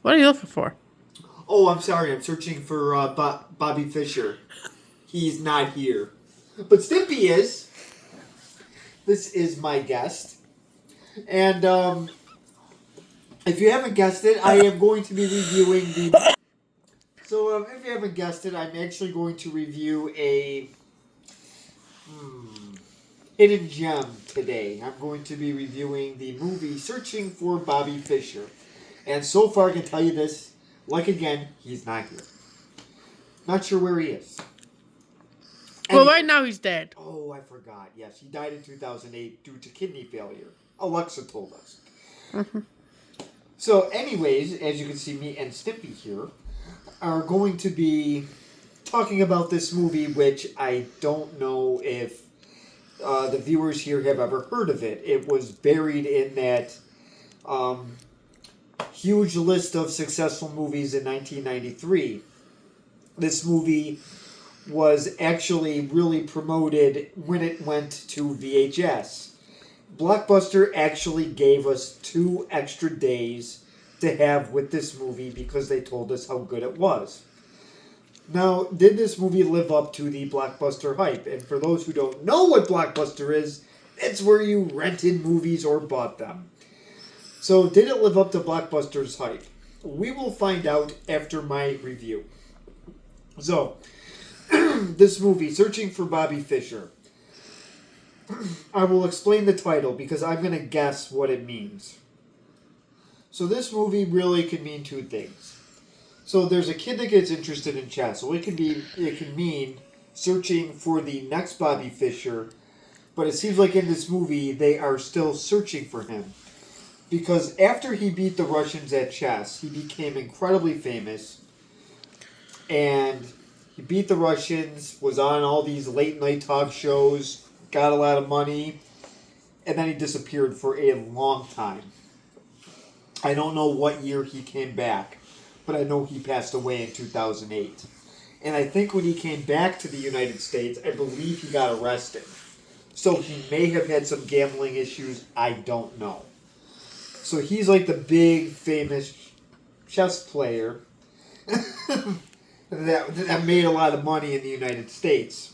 What are you looking for? Oh, I'm sorry. I'm searching for Bobby Fischer. He's not here. But Stimpy is. This is my guest. And if you haven't guessed it, I am going to be reviewing the... So if you haven't guessed it, I'm actually going to review a hidden gem today. I'm going to be reviewing the movie Searching for Bobby Fischer. And so far I can tell you this, like again, he's not here. Not sure where he is. Well, right now he's dead. Oh, I forgot. Yes, he died in 2008 due to kidney failure. Alexa told us. Mm-hmm. So, anyways, as you can see, me and Stimpy here are going to be talking about this movie, which I don't know if the viewers here have ever heard of it. It was buried in that huge list of successful movies in 1993. This movie was actually really promoted when it went to VHS. Blockbuster actually gave us 2 extra days to have with this movie because they told us how good it was. Now, did this movie live up to the Blockbuster hype? And for those who don't know what Blockbuster is, it's where you rented movies or bought them. So, did it live up to Blockbuster's hype? We will find out after my review. So, this movie, Searching for Bobby Fischer. I will explain the title because I'm going to guess what it means. So this movie really can mean 2 things. So there's a kid that gets interested in chess. So it can mean searching for the next Bobby Fischer, but it seems like in this movie they are still searching for him. Because after he beat the Russians at chess, he became incredibly famous, and he beat the Russians, was on all these late-night talk shows, got a lot of money, and then he disappeared for a long time. I don't know what year he came back, but I know he passed away in 2008. And I think when he came back to the United States, I believe he got arrested. So he may have had some gambling issues, I don't know. So he's like the big, famous chess player that made a lot of money in the United States.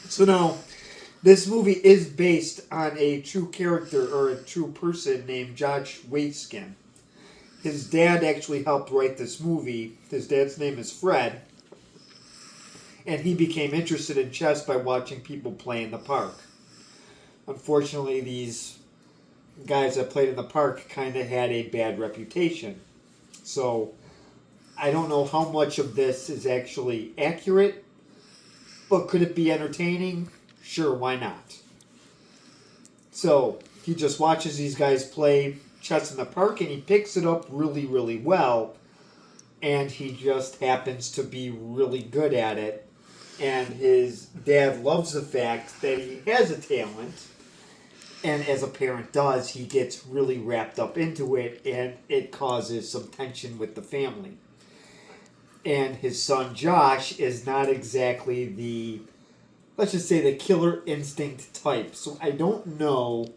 So now, this movie is based on a true character or a true person named Josh Waitzkin. His dad actually helped write this movie. His dad's name is Fred. And he became interested in chess by watching people play in the park. Unfortunately, these guys that played in the park kind of had a bad reputation. So, I don't know how much of this is actually accurate, but could it be entertaining? Sure, why not? So, he just watches these guys play chess in the park, and he picks it up really, really well, and he just happens to be really good at it, and his dad loves the fact that he has a talent, and as a parent does, he gets really wrapped up into it, and it causes some tension with the family. And his son Josh is not exactly the, let's just say, the killer instinct type. So I don't know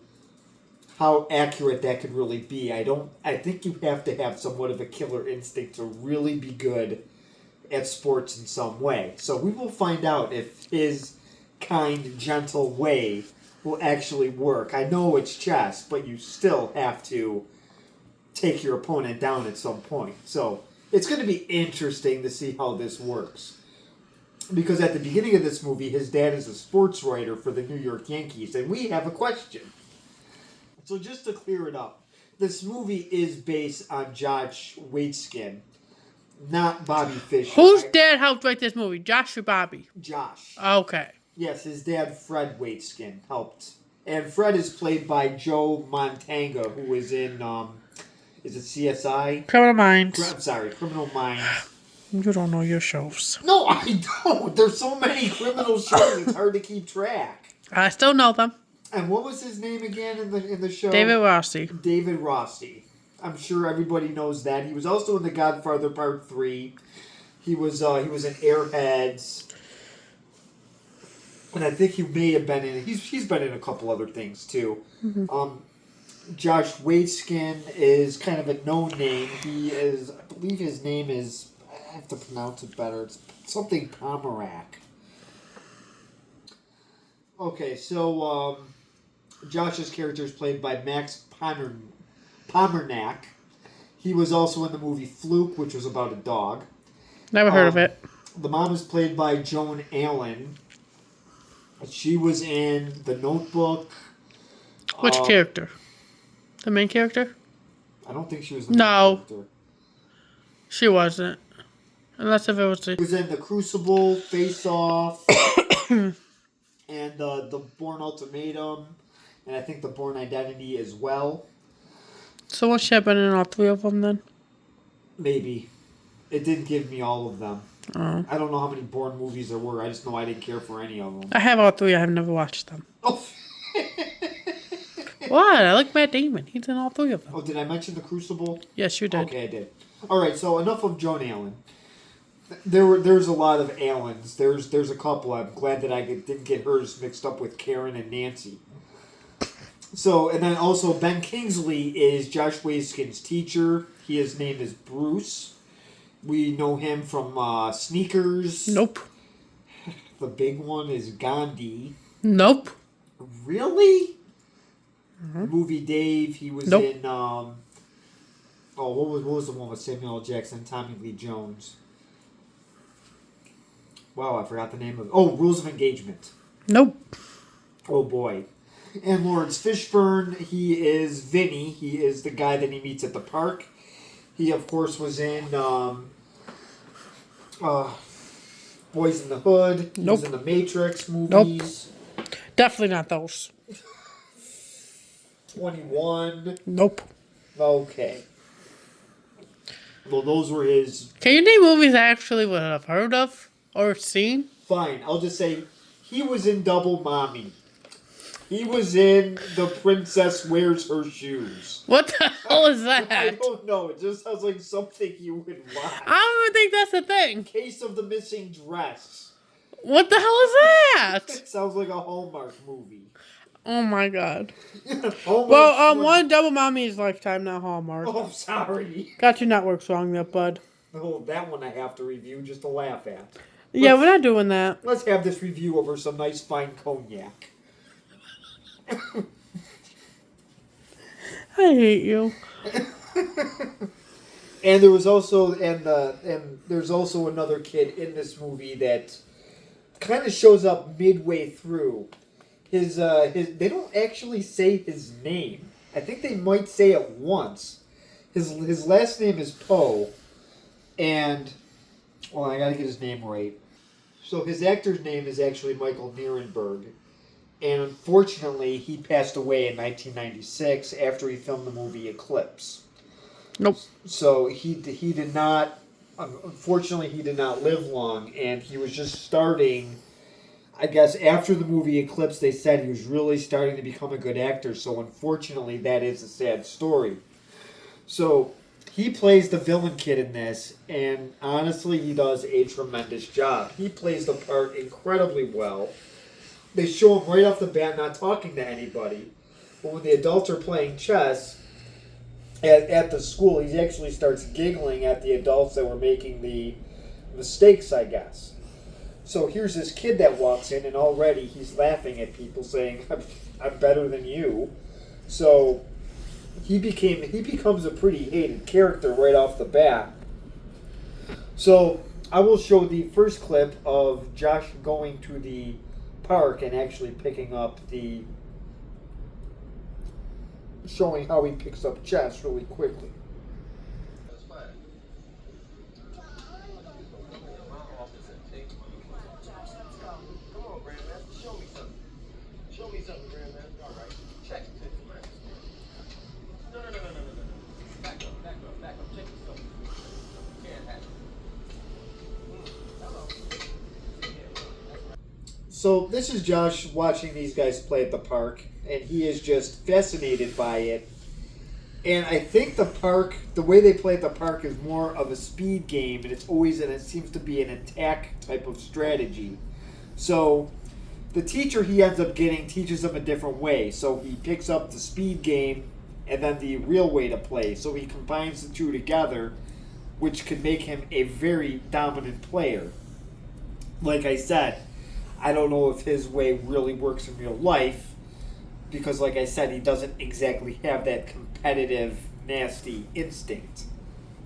how accurate that could really be. I think you have to have somewhat of a killer instinct to really be good at sports in some way. So we will find out if his kind, gentle way will actually work. I know it's chess, but you still have to take your opponent down at some point. So it's going to be interesting to see how this works. Because at the beginning of this movie, his dad is a sports writer for the New York Yankees, and we have a question. So just to clear it up, this movie is based on Josh Waitzkin, not Bobby Fischer. Whose dad helped write this movie, Josh or Bobby? Josh. Okay. Yes, his dad, Fred Waitzkin, helped. And Fred is played by Joe Montanga, who is in, is it CSI? Criminal Minds. I'm sorry, Criminal Minds. You don't know your shows. No, I don't. There's so many criminal shows, it's hard to keep track. I still know them. And what was his name again in the show? David Rossi. David Rossi. I'm sure everybody knows that. He was also in The Godfather Part 3. He was in Airheads. And I think he may have been in... He's been in a couple other things, too. Mm-hmm. Josh Waitzkin is kind of a known name. He is, I believe his name is, I have to pronounce it better. It's something Pomerak. Okay, so Josh's character is played by Max Pomernak. He was also in the movie Fluke, which was about a dog. Never heard of it. The mom is played by Joan Allen. She was in The Notebook. Which character? The main character? I don't think she was the main character. She wasn't. Unless if it was She was in The Crucible, Face Off, and The Bourne Ultimatum, and I think The Bourne Identity as well. So won't she have been in all three of them then? Maybe. It didn't give me all of them. Oh. I don't know how many Bourne movies there were. I just know I didn't care for any of them. I have all three. I have never watched them. Oh. What? I like Matt Damon. He's in all three of them. Oh, did I mention The Crucible? Yes, you did. Okay, I did. All right, so enough of Joan Allen. There's a lot of Allens. There's a couple. I'm glad that I didn't get hers mixed up with Karen and Nancy. So, and then also Ben Kingsley is Josh Waitzkin's teacher. His name is Bruce. We know him from Sneakers. Nope. The big one is Gandhi. Nope. Really? Mm-hmm. Movie Dave. He was in. What was the one with Samuel L. Jackson and Tommy Lee Jones? Wow, I forgot the name of it. Oh, Rules of Engagement. Nope. Oh boy. And Lawrence Fishburne, he is Vinny. He is the guy that he meets at the park. He, of course, was in Boys in the Hood. He was in the Matrix movies. Nope. Definitely not those. 21. Nope. Okay. Well, those were his... Can you name movies I actually would have heard of or seen? Fine. I'll just say he was in Double Mommy. He was in The Princess Wears Her Shoes. What the hell is that? I don't know. It just sounds like something you would watch. I don't even think that's a thing. Case of the Missing Dress. What the hell is that? It sounds like a Hallmark movie. Oh my god. Well, one Double Mommy is Lifetime, not Hallmark. Oh, sorry. Got your networks wrong there, bud. Oh, that one I have to review just to laugh at. Yeah, we're not doing that. Let's have this review over some nice fine cognac. I hate you. And there was also there's also another kid in this movie that kind of shows up midway through. His they don't actually say his name. I think they might say it once. His last name is Poe, and I gotta get his name right. So his actor's name is actually Michael Nierenberg. And unfortunately, he passed away in 1996 after he filmed the movie Eclipse. Nope. So he did not, unfortunately, he did not live long, and he was just starting, I guess, after the movie Eclipse, they said he was really starting to become a good actor, so unfortunately, that is a sad story. So he plays the villain kid in this, and honestly, he does a tremendous job. He plays the part incredibly well. They show him right off the bat not talking to anybody. But when the adults are playing chess at the school, he actually starts giggling at the adults that were making the mistakes, I guess. So here's this kid that walks in, and already he's laughing at people saying, I'm better than you. So he becomes a pretty hated character right off the bat. So I will show the first clip of Josh going to the park and actually picking up showing how he picks up chess really quickly. Show me something, Grandma. All right. Check it. No. Back up. Check yourself. Can't have it. Hello. So this is Josh watching these guys play at the park, and he is just fascinated by it. And I think the way they play at the park is more of a speed game, and it seems to be an attack type of strategy. So the teacher he ends up getting teaches him a different way. So he picks up the speed game and then the real way to play. So he combines the two together, which could make him a very dominant player. Like I said, I don't know if his way really works in real life, because like I said, he doesn't exactly have that competitive, nasty instinct.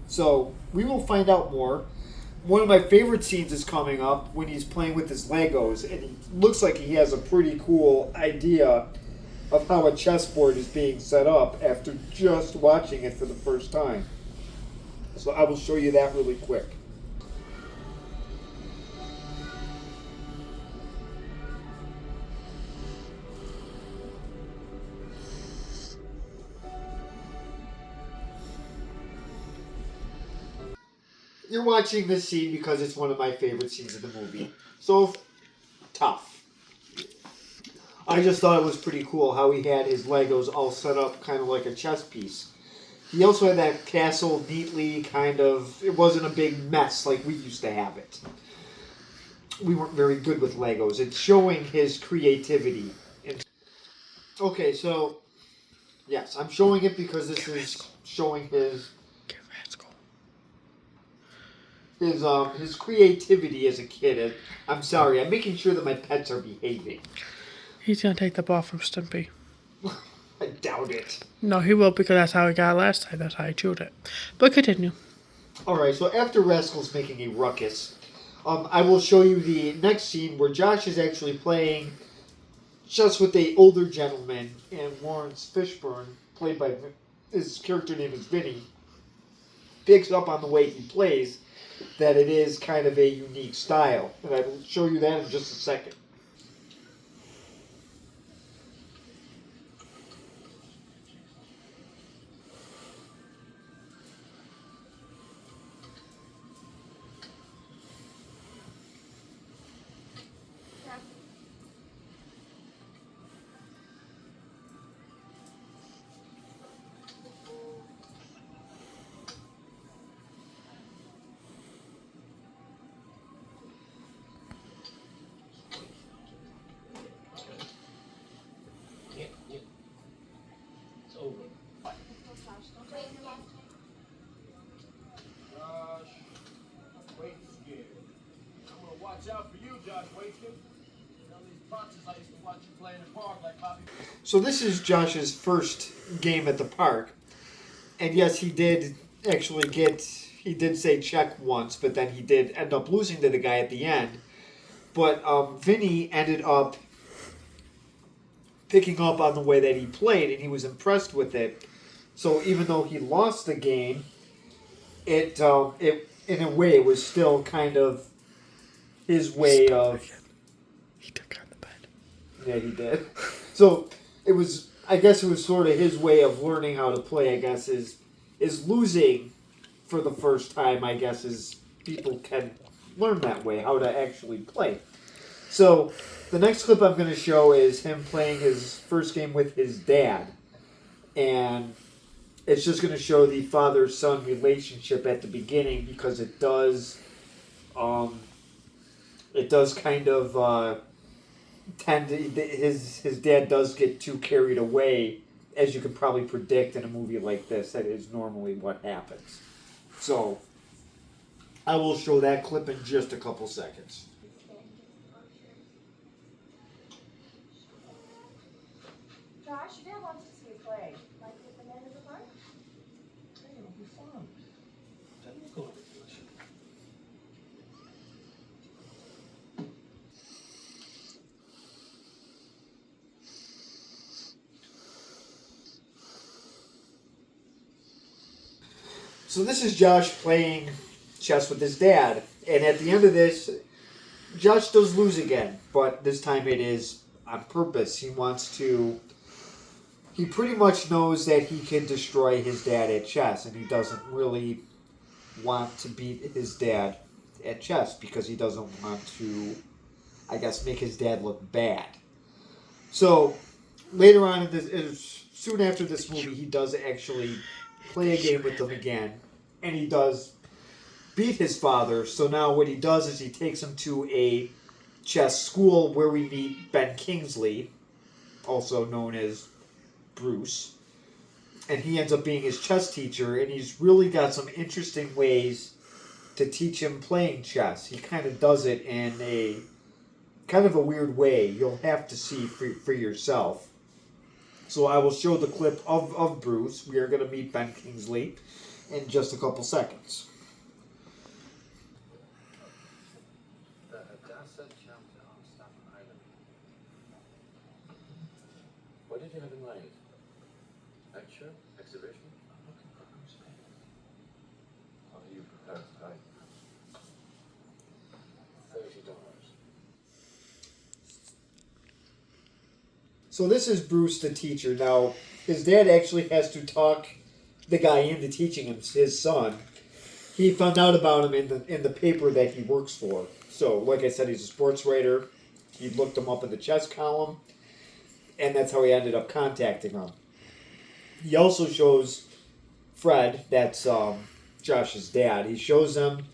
So we will find out more. One of my favorite scenes is coming up when he's playing with his Legos, and it looks like he has a pretty cool idea of how a chessboard is being set up after just watching it for the first time. So I will show you that really quick. You're watching this scene because it's one of my favorite scenes of the movie. So tough. I just thought it was pretty cool how he had his Legos all set up kind of like a chess piece. He also had that castle neatly kind of... It wasn't a big mess like we used to have it. We weren't very good with Legos. It's showing his creativity. Okay, so... Yes, I'm showing it because this is showing his creativity as a kid. I'm sorry, I'm making sure that my pets are behaving. He's gonna take the ball from Stimpy. I doubt it. No, he will, because that's how he got it last time. That's how he chewed it. But continue. Alright, so after Rascal's making a ruckus, I will show you the next scene where Josh is actually playing chess with a older gentleman, and Lawrence Fishburne, played by his character name is Vinny, picks up on the way he plays that it is kind of a unique style. And I will show you that in just a second. So this is Josh's first game at the park. And yes, he did say check once, but then he did end up losing to the guy at the end. But Vinny ended up picking up on the way that he played, and he was impressed with it. So even though he lost the game, it in a way was still kind of his way of... He took on the bed. Yeah, he did. So it was, I guess it was sort of his way of learning how to play, I guess, is losing for the first time, I guess, is people can learn that way, how to actually play. So the next clip I'm going to show is him playing his first game with his dad. And it's just going to show the father-son relationship at the beginning, because it does kind of tend to, his dad does get too carried away, as you could probably predict in a movie like this. That is normally what happens. So I will show that clip in just a couple seconds. Josh, Dad wants to see you play. Like at the end of the park? Hey, it'll be fun. Tell you go to the Fischer. So this is Josh playing chess with his dad. And at the end of this, Josh does lose again. But this time it is on purpose. He pretty much knows that he can destroy his dad at chess. And he doesn't really want to beat his dad at chess, because he doesn't want to, I guess, make his dad look bad. So later on in this, soon after this movie, he does actually play a game with them again, and he does beat his father. So now what he does is he takes him to a chess school where we meet Ben Kingsley, also known as Bruce. and he ends up being his chess teacher, and he's really got some interesting ways to teach him playing chess. He kind of does it in a kind of a weird way. You'll have to see for yourself. So I will show the clip of Bruce. We are going to meet Ben Kingsley in just a couple seconds. What did you have in mind? Lecture? Exhibition? I'm looking for Bruce Payne. How are you prepared to pay? $30. So this is Bruce the teacher. Now, his dad actually has to talk the guy into teaching him, his son. He found out about him in the paper that he works for. So, like I said, he's a sports writer. He looked him up in the chess column, and that's how he ended up contacting him. He also shows Fred, that's Josh's dad, he shows them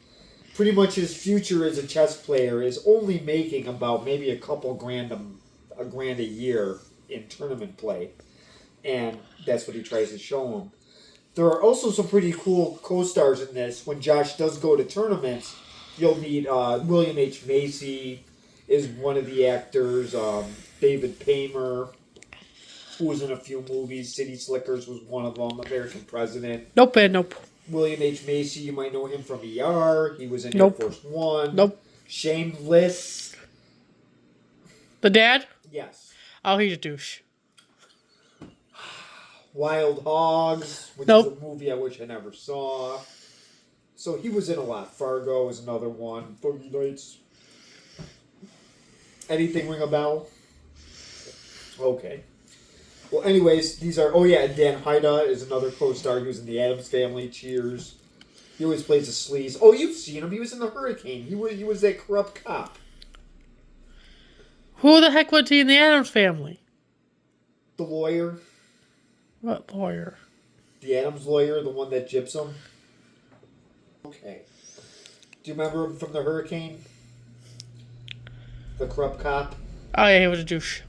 pretty much his future as a chess player is only making about maybe a grand a year in tournament play. And that's what he tries to show him. There are also some pretty cool co-stars in this. When Josh does go to tournaments, you'll meet William H. Macy is one of the actors. David Paymer, who was in a few movies. City Slickers was one of them. American President. Nope and nope. William H. Macy, you might know him from ER. He was in Nope. Air Force One. Nope. Shameless. The dad? Yes. Oh, he's a douche. Wild Hogs, which Nope. is a movie I wish I never saw. So he was in a lot. Fargo is another one. Boogie Nights. Anything ring a bell? Okay. Well, anyways, these are... Oh, yeah, Dan Haida is another co-star. He was in The Addams Family, Cheers. He always plays a sleaze. Oh, you've seen him. He was in The Hurricane. He was that corrupt cop. Who the heck was he in the Addams Family? The lawyer. What lawyer? The Addams lawyer, the one that gyps him. Okay. Do you remember him from The Hurricane? The corrupt cop? Oh, yeah, he was a douche.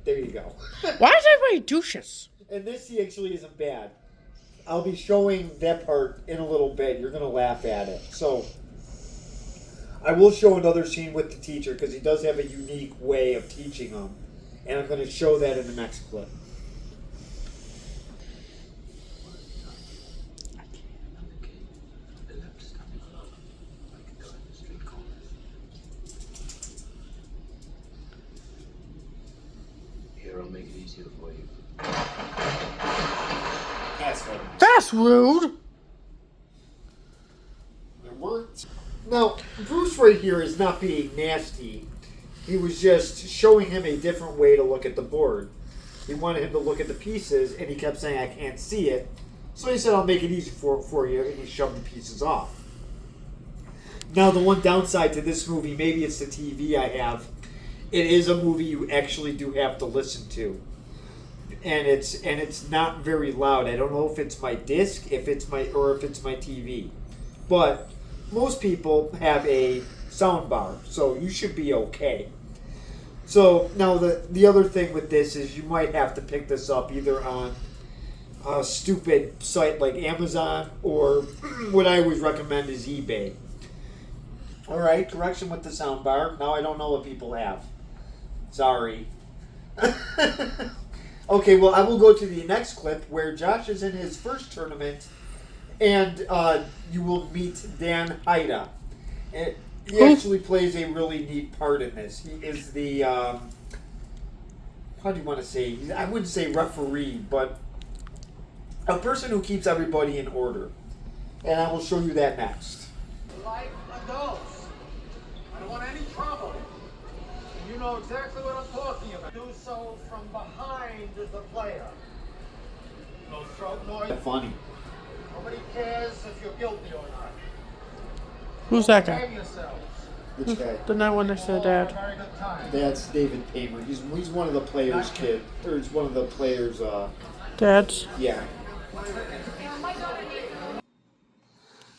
There you go. Why is everybody douches? And this he actually isn't bad. I'll be showing that part in a little bit. You're going to laugh at it. So, I will show another scene with the teacher because he does have a unique way of teaching them. And I'm going to show that in the next clip. Here, I'll make it easier for you. Asshole. That's rude. It worked. Now, Bruce right here is not being nasty. He was just showing him a different way to look at the board. He wanted him to look at the pieces, and he kept saying, I can't see it. So he said, I'll make it easy for you, and he shoved the pieces off. Now, the one downside to this movie, maybe it's the TV I have, it is a movie you actually do have to listen to. And it's not very loud. I don't know if it's my disc, if it's my TV. But most people have a sound bar, so you should be okay. So now the other thing with this is you might have to pick this up either on a stupid site like Amazon or what I always recommend is eBay. Alright, correction with the sound bar. Now I don't know what people have. Sorry. Okay, well I will go to the next clip where Josh is in his first tournament and you will meet Dan Haida. And he actually plays a really neat part in this. He is the, how do you want to say? I wouldn't say referee, but a person who keeps everybody in order. And I will show you that next. Like adults. I don't want any trouble. And you know exactly what I'm talking about. Do so from behind the player. No throat noise. Funny. Nobody cares if you're guilty or not. Who's that Behave guy? yourselves. Which guy? The night one next to the We'll all have a dad. very good time. That's David Paymer. He's one of the players' kid. Or he's one of the players, Dad's. yeah.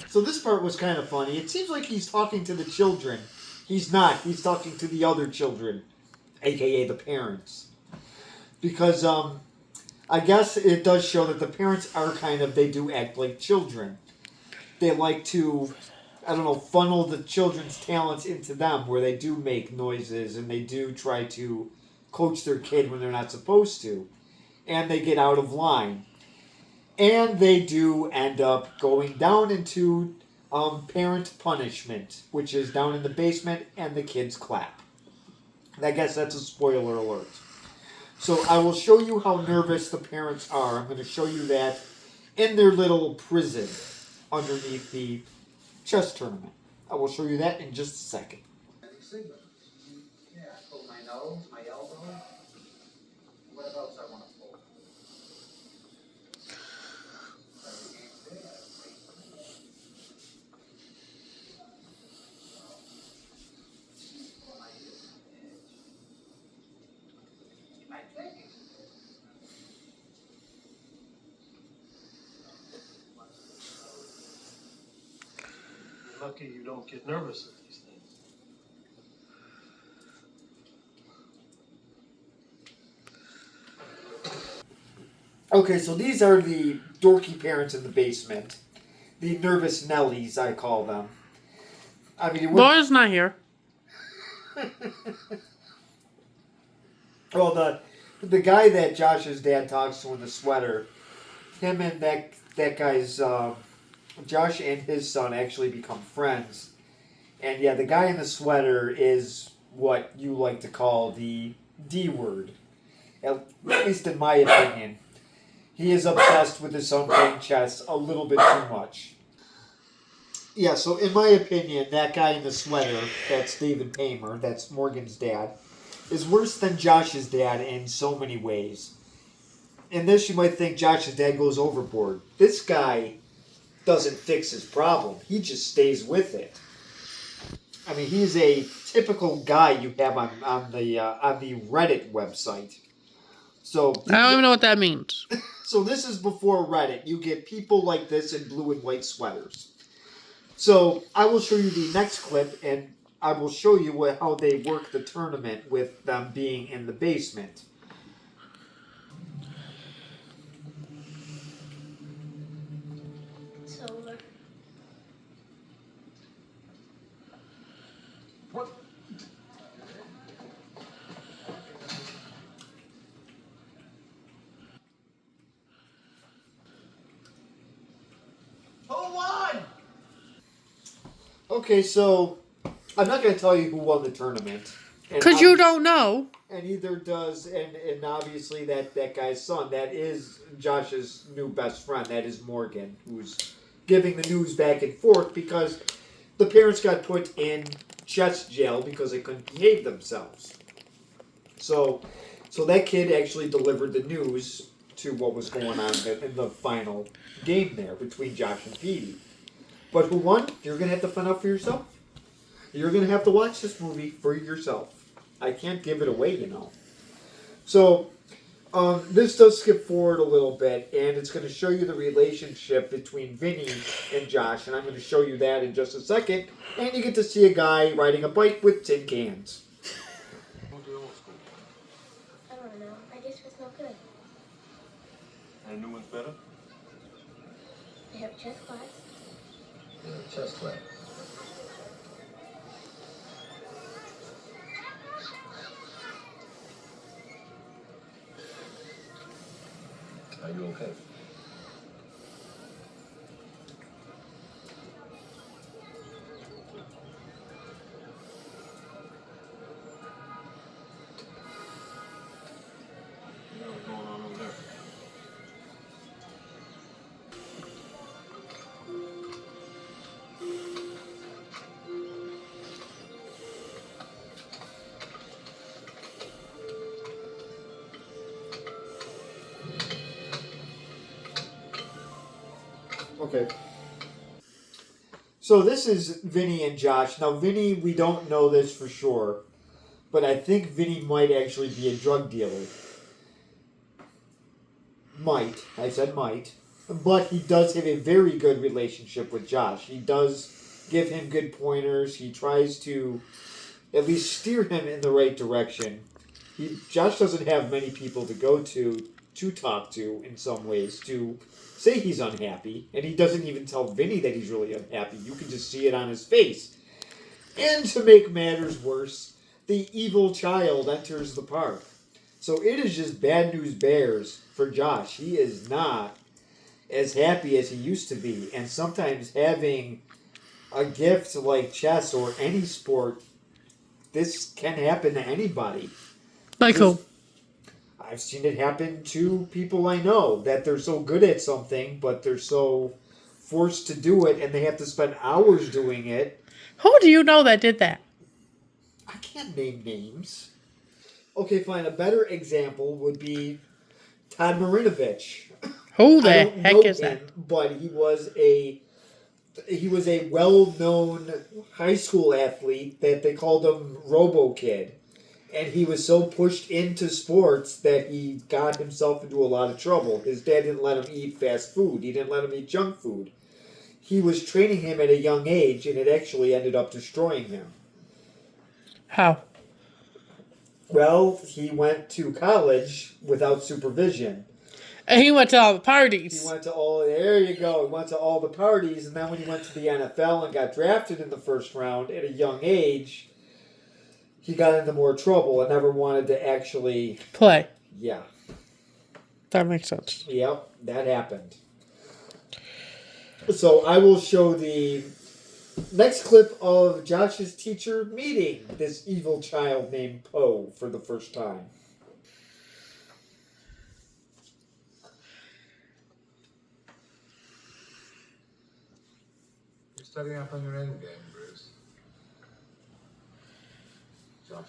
So this part was kind of funny. It seems like he's talking to the children. He's not. He's talking to the other children, aka the parents. Because I guess it does show that the parents are they do act like children. They like to, I don't know, funnel the children's talents into them, where they do make noises and they do try to coach their kid when they're not supposed to. And they get out of line. And they do end up going down into parent punishment, which is down in the basement, and the kids clap. And I guess that's a spoiler alert. So I will show you how nervous the parents are. I'm going to show you that in their little prison underneath the chess tournament. I will show you that in just a second. Yeah, I pull my nose, my elbow. What else I want to pull? You're lucky you don't get nervous at these things. Okay, so these are the dorky parents in the basement. The nervous Nellies, I call them. I mean, Laura's not here. well, the guy that Josh's dad talks to in the sweater, him and that guy's Josh and his son actually become friends. And yeah, the guy in the sweater is what you like to call the D word, at least in my opinion. He is obsessed with his son playing chess a little bit too much. Yeah, so in my opinion, that guy in the sweater, that's David Paymer, that's Morgan's dad, is worse than Josh's dad in so many ways. In this, you might think Josh's dad goes overboard. This guy doesn't fix his problem. He just stays with it. I mean, he's a typical guy you have on the Reddit website. So I don't even know what that means. So this is before Reddit. You get people like this in blue and white sweaters. So I will show you the next clip, and I will show you how they work the tournament with them being in the basement. It's over. What? Who won? Okay, so I'm not going to tell you who won the tournament. Because you don't know. And neither does, and obviously that guy's son, that is Josh's new best friend, that is Morgan, who's giving the news back and forth because the parents got put in chess jail because they couldn't behave themselves. So that kid actually delivered the news to what was going on in the final game there between Josh and Petey. But who won? You're going to have to find out for yourself. You're going to have to watch this movie for yourself. I can't give it away, you know. So, this does skip forward a little bit, and it's going to show you the relationship between Vinny and Josh, and I'm going to show you that in just a second. And you get to see a guy riding a bike with tin cans. What's the old school? I don't know. I guess it's no good. And the new one's better? They have chess class. Yeah, chess class. Are you okay? What's going on over there? Okay. So this is Vinny and Josh. Now, Vinny, we don't know this for sure, but I think Vinny might actually be a drug dealer. Might. I said might. But he does have a very good relationship with Josh. He does give him good pointers. He tries to at least steer him in the right direction. Josh doesn't have many people to go to to talk to in some ways, to say he's unhappy, and he doesn't even tell Vinny that he's really unhappy. You can just see it on his face. And to make matters worse, the evil child enters the park. So it is just bad news bears for Josh. He is not as happy as he used to be. And sometimes having a gift like chess or any sport, this can happen to anybody. Like who? I've seen it happen to people I know, that they're so good at something, but they're so forced to do it, and they have to spend hours doing it. Who do you know that did that? I can't name names. Okay, fine. A better example would be Todd Marinovich. Who I the don't heck know is him, that? but he was a well-known high school athlete that they called him Robo Kid. And he was so pushed into sports that he got himself into a lot of trouble. His dad didn't let him eat fast food. He didn't let him eat junk food. He was training him at a young age, and it actually ended up destroying him. How? Well, he went to college without supervision. And he went to all the He parties. went to all, there you go, he went to all the parties, and then when he went to the NFL and got drafted in the first round at a young age, he got into more trouble and never wanted to actually, Play. yeah. That makes sense. Yep, that happened. So I will show the next clip of Josh's teacher meeting this evil child named Poe for the first time. You're studying up on your end game, Bruce. Josh,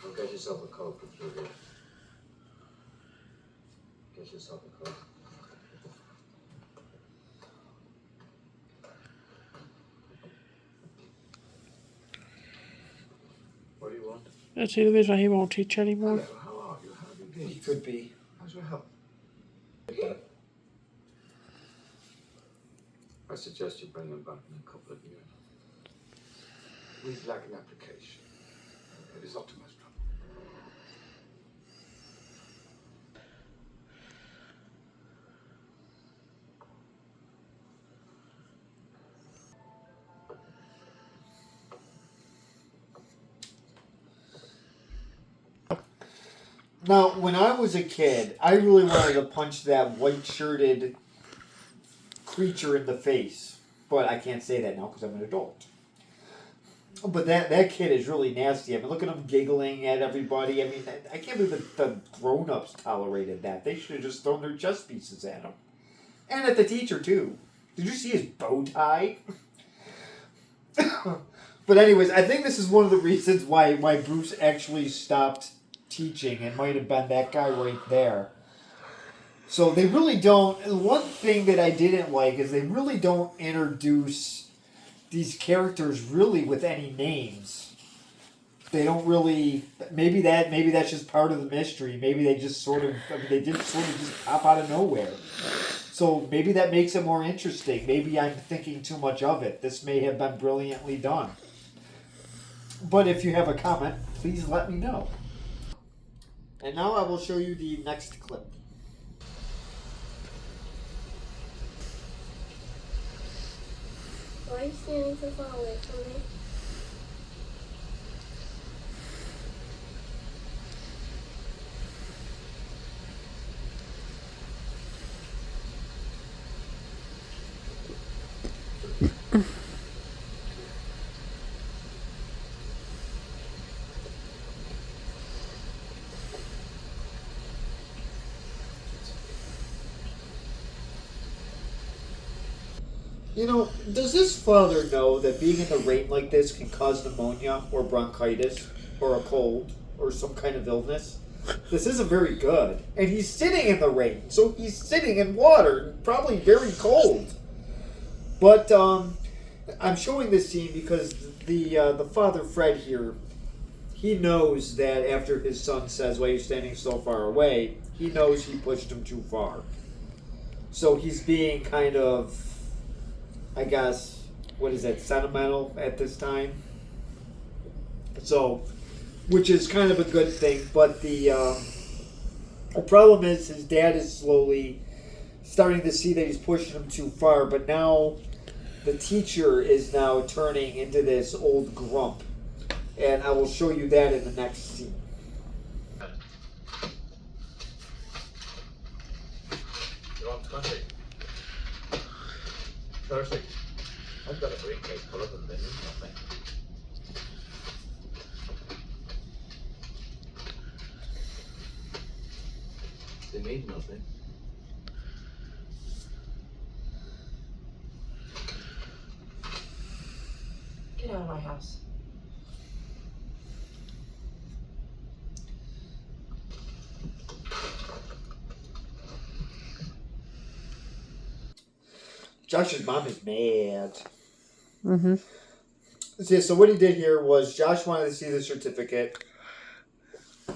go get yourself a coat. Put through here. Get yourself a coat. What do you want? That's the reason he won't teach anymore. Hello, how are you? How have you been? He could be. How's your health? I suggest you bring him back in a couple of years. We'd like an application. It is not too much trouble. Now, when I was a kid, I really wanted to punch that white-shirted creature in the face. But I can't say that now because I'm an adult. But that kid is really nasty. I mean, look at him giggling at everybody. I mean, I can't believe the grown-ups tolerated that. They should have just thrown their chess pieces at him. And at the teacher, too. Did you see his bow tie? But anyways, I think this is one of the reasons why Bruce actually stopped teaching. It might have been that guy right there. So they really don't. One thing that I didn't like is they really don't introduce these characters really with any names. They don't really. Maybe that's just part of the mystery. Maybe they just sort of. I mean, they did sort of just pop out of nowhere. So maybe that makes it more interesting. Maybe I'm thinking too much of it. This may have been brilliantly done. But if you have a comment, please let me know. And now I will show you the next clip. Why are you standing so far away from me? You know, does this father know that being in the rain like this can cause pneumonia or bronchitis or a cold or some kind of illness? This isn't very good. And he's sitting in the rain, so he's sitting in water, probably very cold. But I'm showing this scene because the father Fred here, he knows that after his son says, "Why are you standing so far away?" he knows he pushed him too far. So he's being kind of, I guess, what is it, sentimental at this time. So, which is kind of a good thing, but the The problem is his dad is slowly starting to see that he's pushing him too far, but now the teacher is now turning into this old grump. And I will show you that in the next scene. You're on 20. 30. I've got a briefcase full of them, they mean nothing. They mean nothing. Get out of my house. Josh's mom is mad. Mm-hmm. So what he did here was Josh wanted to see the certificate.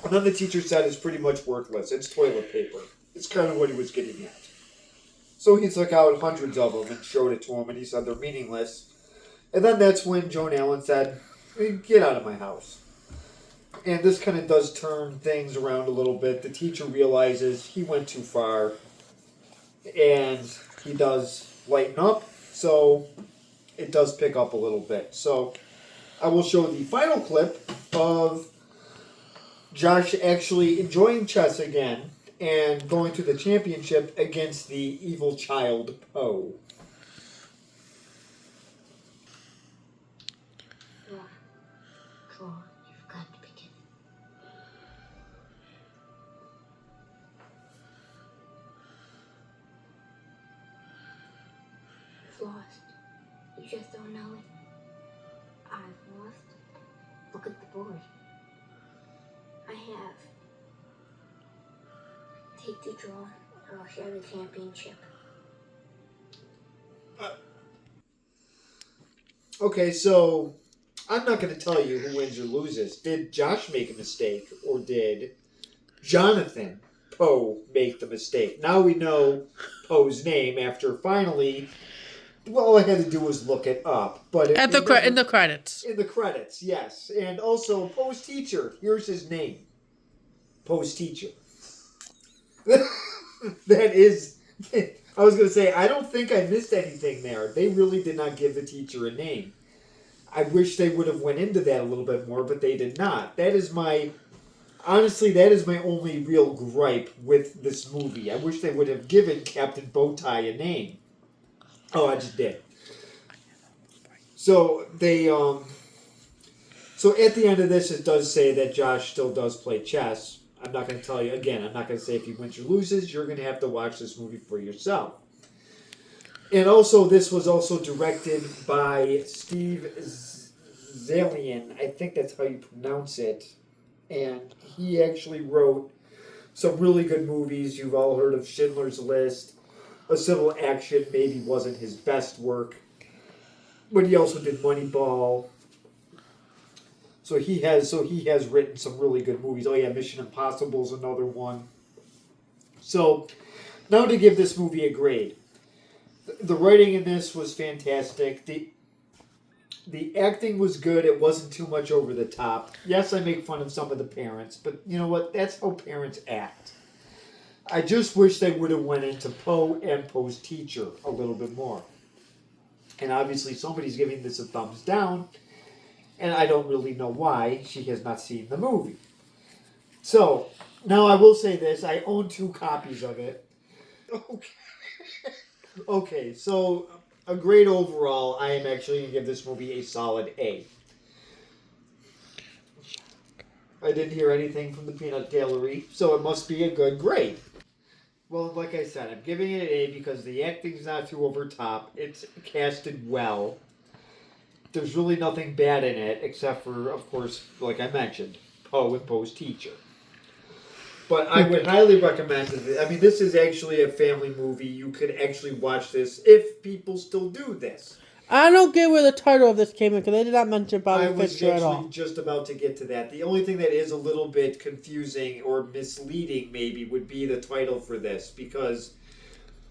And then the teacher said it's pretty much worthless. It's toilet paper. It's kind of what he was getting at. So he took out hundreds of them and showed it to him, and he said they're meaningless. And then that's when Joan Allen said, "Get out of my house." And this kind of does turn things around a little bit. The teacher realizes he went too far, and he does lighten up, so it does pick up a little bit. So I will show the final clip of Josh actually enjoying chess again and going to the championship against the evil child, Poe. Come on, you've got to begin. You've lost. You just don't know it. I've lost. Look at the board. I have. Take the draw, or I'll share the championship. Okay, so I'm not going to tell you who wins or loses. Did Josh make a mistake, or did Jonathan Poe make the mistake? Now we know Poe's name after finally. Well, all I had to do was look it up, but In the credits. In the credits, yes, and also Poe's teacher. Here's his name. Poe's teacher. That is. I was going to say, I don't think I missed anything there. They really did not give the teacher a name. I wish they would have went into that a little bit more, but they did not. Honestly, that is my only real gripe with this movie. I wish they would have given Captain Bowtie a name. Oh, I just did. So so at the end of this, it does say that Josh still does play chess. I'm not going to tell you, again, I'm not going to say if he wins or loses. You're going to have to watch this movie for yourself. And also, this was also directed by Steve Zalian. I think that's how you pronounce it. And he actually wrote some really good movies. You've all heard of Schindler's List. A Civil Action maybe wasn't his best work. But he also did Moneyball. So he has written some really good movies. Oh yeah, Mission Impossible is another one. So now to give this movie a grade. The writing in this was fantastic. The acting was good. It wasn't too much over the top. Yes, I make fun of some of the parents, but you know what? That's how parents act. I just wish they would have went into Poe and Poe's teacher a little bit more. And obviously somebody's giving this a thumbs down. And I don't really know why. She has not seen the movie. So, now I will say this. I own 2 copies of it. Okay, so a grade overall. I am actually going to give this movie a solid A. I didn't hear anything from the peanut gallery, so it must be a good grade. Well, like I said, I'm giving it an A because the acting's not too over top. It's casted well. There's really nothing bad in it, except for, of course, like I mentioned, Poe and Poe's teacher. But I would highly recommend it. I mean, this is actually a family movie. You could actually watch this if people still do this. I don't get where the title of this came in, because they did not mention Bobby Fischer at all. I was actually just about to get to that. The only thing that is a little bit confusing or misleading, maybe, would be the title for this, because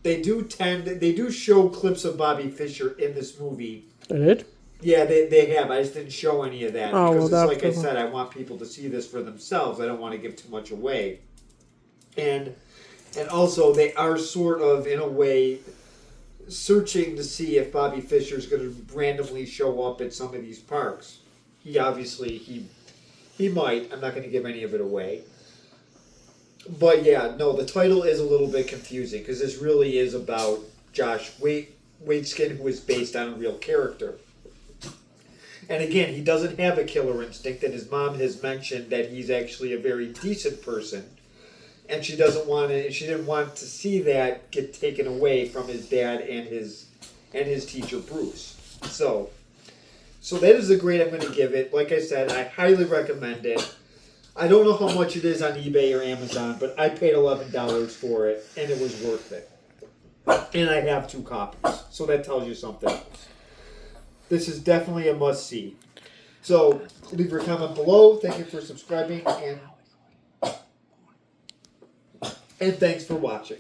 they do show clips of Bobby Fischer in this movie. They did? Yeah, they have. I just didn't show any of that. Oh, because well, it's like I said, I want people to see this for themselves. I don't want to give too much away. And also they are sort of, in a way, searching to see if Bobby Fischer is going to randomly show up at some of these parks. He obviously, he might. I'm not going to give any of it away. But yeah, no, the title is a little bit confusing because this really is about Josh Waitzkin, who is based on a real character. And again, he doesn't have a killer instinct, and his mom has mentioned that he's actually a very decent person. And she didn't want to see that get taken away from his dad and his teacher Bruce. So that is the grade I'm going to give it. Like I said, I highly recommend it. I don't know how much it is on eBay or Amazon, but I paid $11 for it, and it was worth it. And I have 2 copies, so that tells you something else. This is definitely a must-see. So leave your comment below. Thank you for subscribing, and thanks for watching.